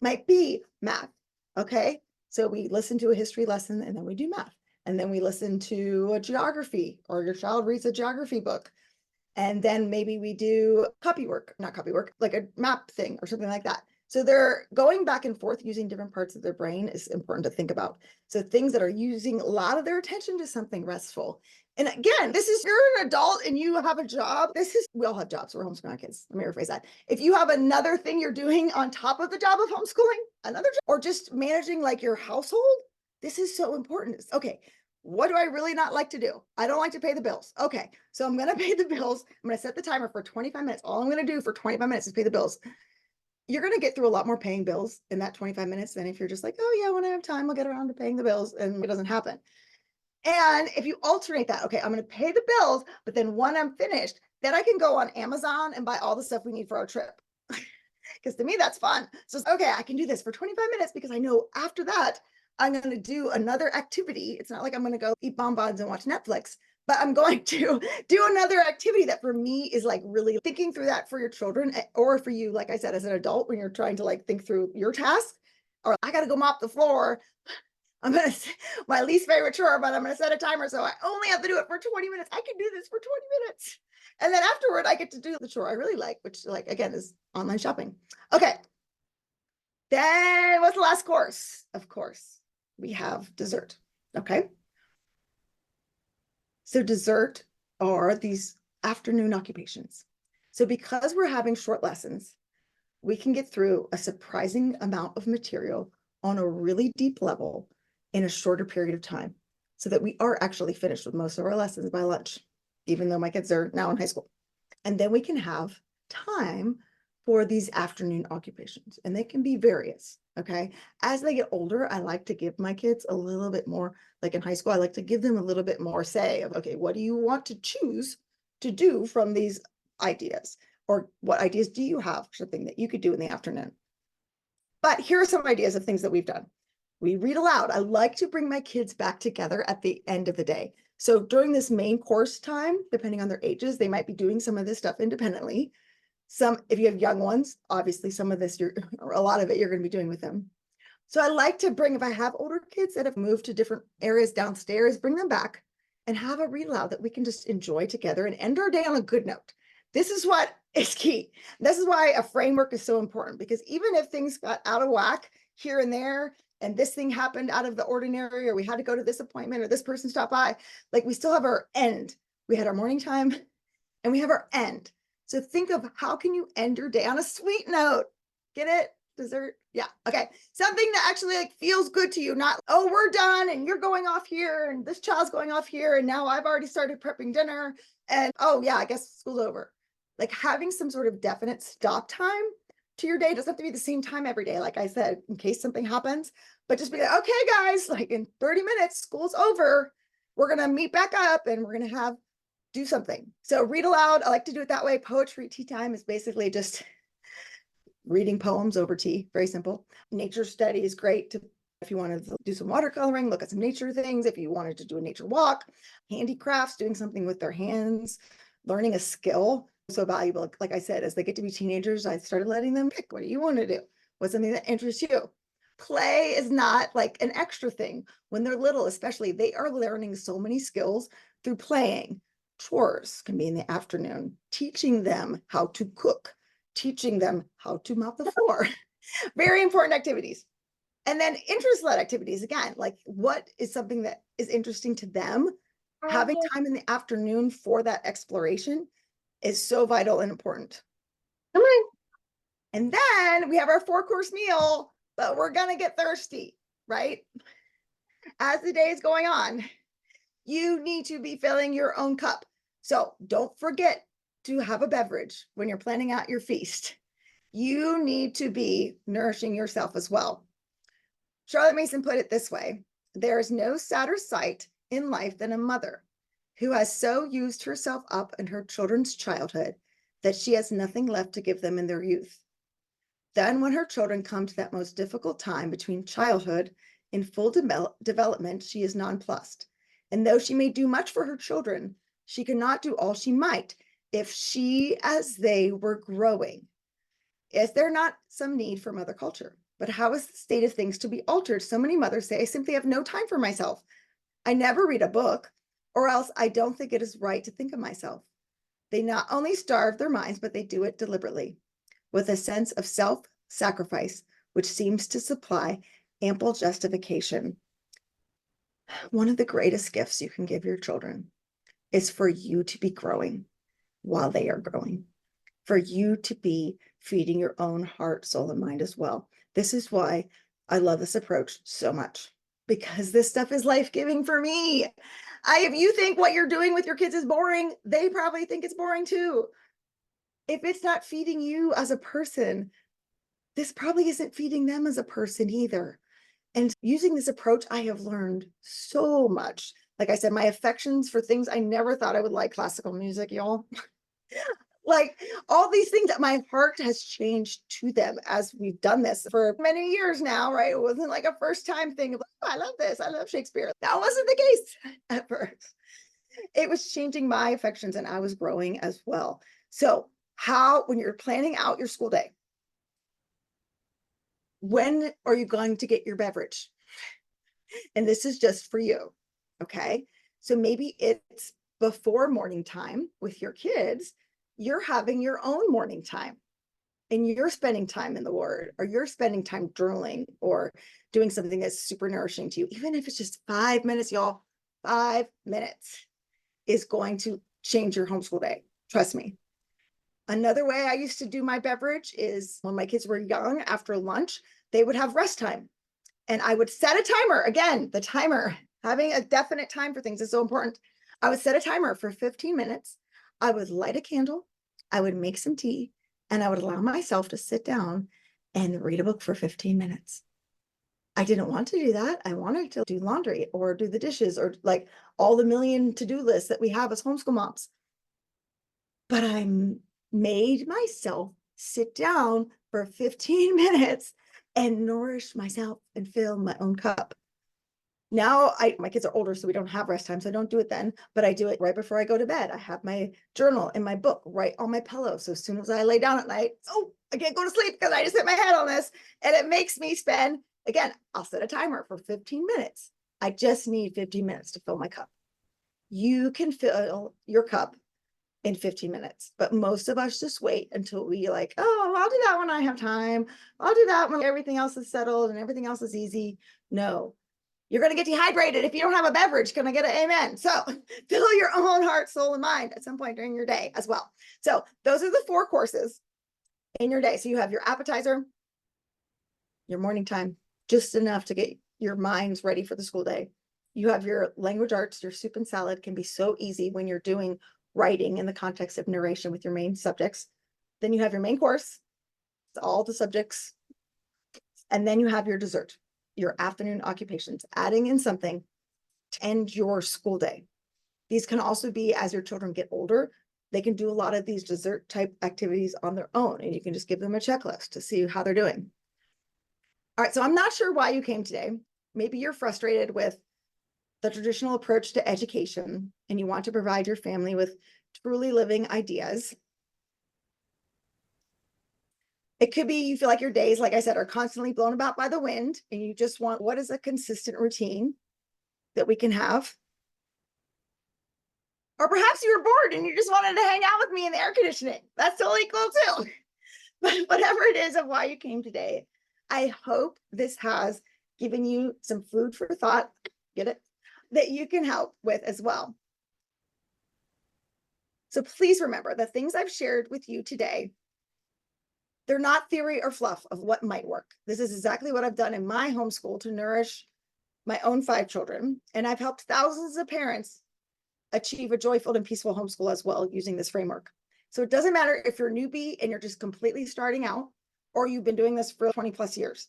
might be math. Okay. So we listen to a history lesson and then we do math. And then we listen to a geography, or your child reads a geography book. And then maybe we do not copy work, like a map thing or something like that. So they're going back and forth using different parts of their brain is important to think about. So things that are using a lot of their attention to something restful. And again, this is, you're an adult and you have a job. We all have jobs. We're homeschooling kids. Let me rephrase that. If you have another thing you're doing on top of the job of homeschooling, another job, or just managing like your household, this is so important. Okay. What do I really not like to do? I don't like to pay the bills. Okay, so I'm going to pay the bills. I'm going to set the timer for 25 minutes. All I'm going to do for 25 minutes is pay the bills. You're going to get through a lot more paying bills in that 25 minutes than if you're just like, oh yeah, when I have time, I'll get around to paying the bills, and it doesn't happen. And if you alternate that, okay, I'm going to pay the bills, but then when I'm finished, then I can go on Amazon and buy all the stuff we need for our trip. Because to me, that's fun. So, okay, I can do this for 25 minutes because I know after that, I'm going to do another activity. It's not like I'm going to go eat bonbons and watch Netflix, but I'm going to do another activity that for me is like really thinking through that for your children, or for you, like I said, as an adult, when you're trying to like think through your task, or I got to go mop the floor. I'm going to, my least favorite chore, but I'm going to set a timer. So I only have to do it for 20 minutes. I can do this for 20 minutes. And then afterward, I get to do the chore I really like, which, like, again, is online shopping. Okay. Then what's the last course? Of course, we have dessert. Okay. So dessert are these afternoon occupations. So because we're having short lessons, we can get through a surprising amount of material on a really deep level in a shorter period of time, so that we are actually finished with most of our lessons by lunch, even though my kids are now in high school. And then we can have time for these afternoon occupations, and they can be various. Okay. As they get older, I like to give my kids a little bit more, like in high school, I like to give them a little bit more say of, okay, what do you want to choose to do from these ideas? Or what ideas do you have for something that you could do in the afternoon? But here are some ideas of things that we've done. We read aloud. I like to bring my kids back together at the end of the day. So during this main course time, depending on their ages, they might be doing some of this stuff independently. If you have young ones, obviously some of this, or a lot of it you're going to be doing with them. So I like to bring, if I have older kids that have moved to different areas downstairs, bring them back and have a read aloud that we can just enjoy together and end our day on a good note. This is what is key. This is why a framework is so important, because even if things got out of whack here and there, and this thing happened out of the ordinary, or we had to go to this appointment, or this person stopped by, like we still have our end. We had our morning time and we have our end. So think of how can you end your day on a sweet note? Get it? Dessert? Yeah. Okay. Something that actually like feels good to you, not, oh, we're done and you're going off here and this child's going off here and now I've already started prepping dinner and oh yeah, I guess school's over. Like having some sort of definite stop time to your day. It doesn't have to be the same time every day, like I said, in case something happens, but just be like, okay, guys, like in 30 minutes, school's over. We're going to meet back up and we're going to do something. So read aloud. I like to do it that way. Poetry tea time is basically just reading poems over tea. Very simple. Nature study is great if you want to do some watercoloring, look at some nature things. If you wanted to do a nature walk, handicrafts, doing something with their hands, learning a skill. So valuable. Like I said, as they get to be teenagers, I started letting them pick, what do you want to do? What's something that interests you? Play is not like an extra thing. When they're little, especially, they are learning so many skills through playing. Chores can be in the afternoon, teaching them how to cook, teaching them how to mop the floor. Very important activities. And then interest-led activities, again, like what is something that is interesting to them? Having time in the afternoon for that exploration is so vital and important. Come on. And then we have our 4-course meal, but we're going to get thirsty, right? As the day is going on, you need to be filling your own cup. So don't forget to have a beverage when you're planning out your feast. You need to be nourishing yourself as well. Charlotte Mason put it this way: there is no sadder sight in life than a mother who has so used herself up in her children's childhood that she has nothing left to give them in their youth. Then when her children come to that most difficult time between childhood and full development, she is nonplussed. And though she may do much for her children, she cannot do all she might if she, as they were growing. Is there not some need for mother culture? But how is the state of things to be altered? So many mothers say, I simply have no time for myself. I never read a book, or else I don't think it is right to think of myself. They not only starve their minds, but they do it deliberately, with a sense of self-sacrifice, which seems to supply ample justification. One of the greatest gifts you can give your children is for you to be growing while they are growing, for you to be feeding your own heart, soul, and mind as well. This is why I love this approach so much, because this stuff is life-giving for me. If you think what you're doing with your kids is boring, they probably think it's boring too. If it's not feeding you as a person, this probably isn't feeding them as a person either. And using this approach, I have learned so much. Like I said, my affections for things I never thought I would like, classical music, y'all. Like all these things that my heart has changed to them as we've done this for many years now, right? It wasn't like a first time thing of, oh, I love this. I love Shakespeare. That wasn't the case at first. It was changing my affections and I was growing as well. So when you're planning out your school day, when are you going to get your beverage? And this is just for you. Okay. So maybe it's before morning time with your kids. You're having your own morning time and you're spending time in the Word, or you're spending time journaling or doing something that's super nourishing to you. Even if it's just 5 minutes, y'all, 5 minutes is going to change your homeschool day. Trust me. Another way I used to do my beverage is when my kids were young, after lunch, they would have rest time. And I would set a timer. Again, the timer, having a definite time for things is so important. I would set a timer for 15 minutes. I would light a candle. I would make some tea, and I would allow myself to sit down and read a book for 15 minutes. I didn't want to do that. I wanted to do laundry or do the dishes or like all the million to-do lists that we have as homeschool moms. But I made myself sit down for 15 minutes and nourish myself and fill my own cup. Now my kids are older, so we don't have rest time, so I don't do it then, but I do it right before I go to bed. I have my journal and my book right on my pillow. So as soon as I lay down at night, oh, I can't go to sleep because I just hit my head on this. And it makes me spend, again, I'll set a timer for 15 minutes. I just need 15 minutes to fill my cup. You can fill your cup in 15 minutes, but most of us just wait until we like, oh, I'll do that when I have time. I'll do that when everything else is settled and everything else is easy. No, you're going to get dehydrated if you don't have a beverage. Can I get an amen? So fill your own heart, soul, and mind at some point during your day as well. So those are the 4 courses in your day. So you have your appetizer, your morning time, just enough to get your minds ready for the school day. You have your language arts, your soup and salad can be so easy when you're doing writing in the context of narration with your main subjects. Then you have your main course, it's all the subjects. And then you have your dessert, your afternoon occupations, adding in something to end your school day. These can also be, as your children get older, they can do a lot of these dessert type activities on their own, and you can just give them a checklist to see how they're doing. All right, so I'm not sure why you came today. Maybe you're frustrated with the traditional approach to education and you want to provide your family with truly living ideas. It could be you feel like your days, like I said, are constantly blown about by the wind and you just want, what is a consistent routine that we can have? Or perhaps you were bored and you just wanted to hang out with me in the air conditioning. That's totally cool too. But whatever it is of why you came today, I hope this has given you some food for thought, get it, that you can help with as well. So please remember the things I've shared with you today, they're not theory or fluff of what might work. This is exactly what I've done in my homeschool to nourish my own 5 children. And I've helped thousands of parents achieve a joyful and peaceful homeschool as well using this framework. So it doesn't matter if you're a newbie and you're just completely starting out, or you've been doing this for 20 plus years.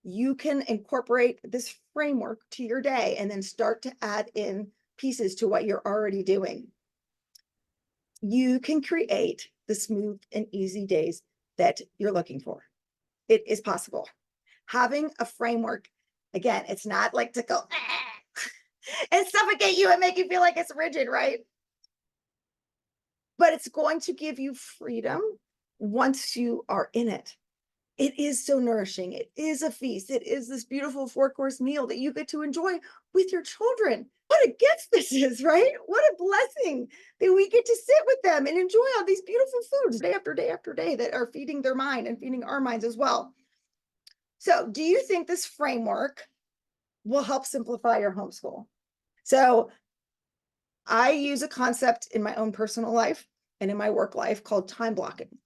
You can incorporate this framework to your day and then start to add in pieces to what you're already doing. You can create the smooth and easy days that you're looking for. It is possible. Having a framework, again, it's not like to go and suffocate you and make you feel like it's rigid, right? But it's going to give you freedom once you are in it. It is so nourishing. It is a feast. It is this beautiful 4-course meal that you get to enjoy with your children. What a gift this is, right? What a blessing that we get to sit with them and enjoy all these beautiful foods day after day after day that are feeding their mind and feeding our minds as well. So do you think this framework will help simplify your homeschool? So I use a concept in my own personal life and in my work life called time blocking.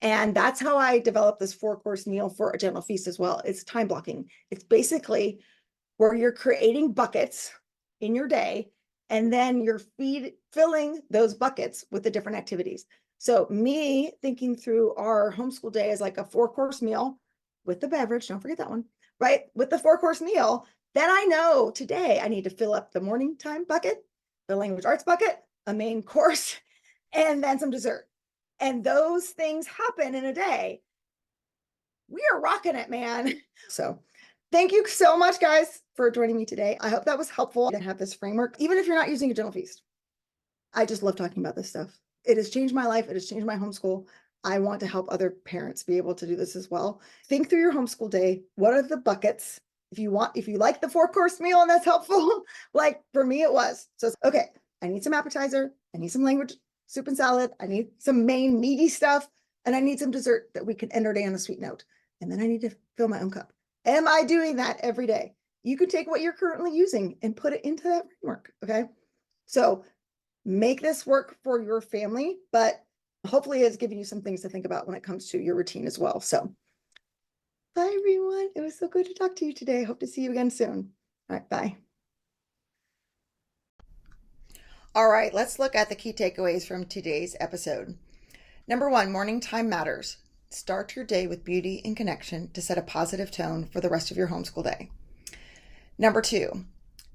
And that's how I developed this 4-course meal for a gentle feast as well. It's time blocking. It's basically where you're creating buckets in your day, and then you're filling those buckets with the different activities. So me thinking through our homeschool day as like a 4-course meal with the beverage, don't forget that one, right? With the 4-course meal, then I know today I need to fill up the morning time bucket, the language arts bucket, a main course, and then some dessert. And those things happen in a day. We are rocking it, man. So thank you so much, guys, for joining me today. I hope that was helpful to have this framework, even if you're not using a gentle feast. I just love talking about this stuff. It has changed my life. It has changed my homeschool. I want to help other parents be able to do this as well. Think through your homeschool day. What are the buckets? If you like the 4-course meal and that's helpful, like for me, it was. So, okay, I need some appetizer. I need some language soup and salad. I need some main meaty stuff. And I need some dessert that we can end our day on a sweet note. And then I need to fill my own cup. Am I doing that every day? You can take what you're currently using and put it into that framework. Okay. So make this work for your family, but hopefully it's giving you some things to think about when it comes to your routine as well. So bye, everyone. It was so good to talk to you today. Hope to see you again soon. All right. Bye. All right, let's look at the key takeaways from today's episode. Number 1, morning time matters. Start your day with beauty and connection to set a positive tone for the rest of your homeschool day. Number 2,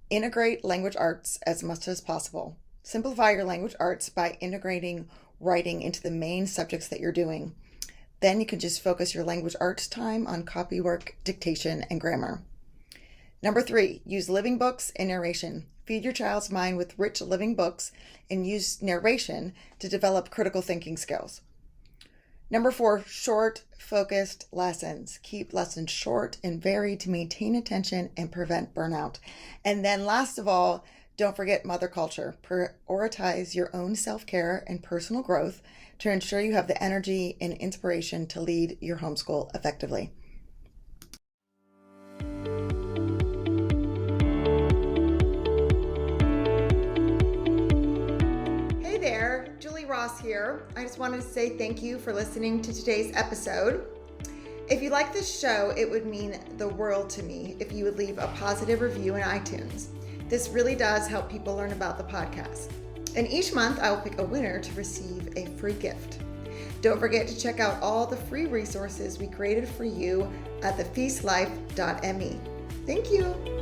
integrate language arts as much as possible. Simplify your language arts by integrating writing into the main subjects that you're doing. Then you can just focus your language arts time on copywork, dictation, and grammar. Number 3, use living books and narration. Feed your child's mind with rich living books and use narration to develop critical thinking skills. Number 4, short, focused lessons. Keep lessons short and varied to maintain attention and prevent burnout. And then last of all, don't forget mother culture. Prioritize your own self-care and personal growth to ensure you have the energy and inspiration to lead your homeschool effectively. Hey there, Julie Ross here. I just wanted to say thank you for listening to today's episode. If you like this show, it would mean the world to me if you would leave a positive review in iTunes. This really does help people learn about the podcast. And each month I will pick a winner to receive a free gift. Don't forget to check out all the free resources we created for you at thefeastlife.me. Thank you.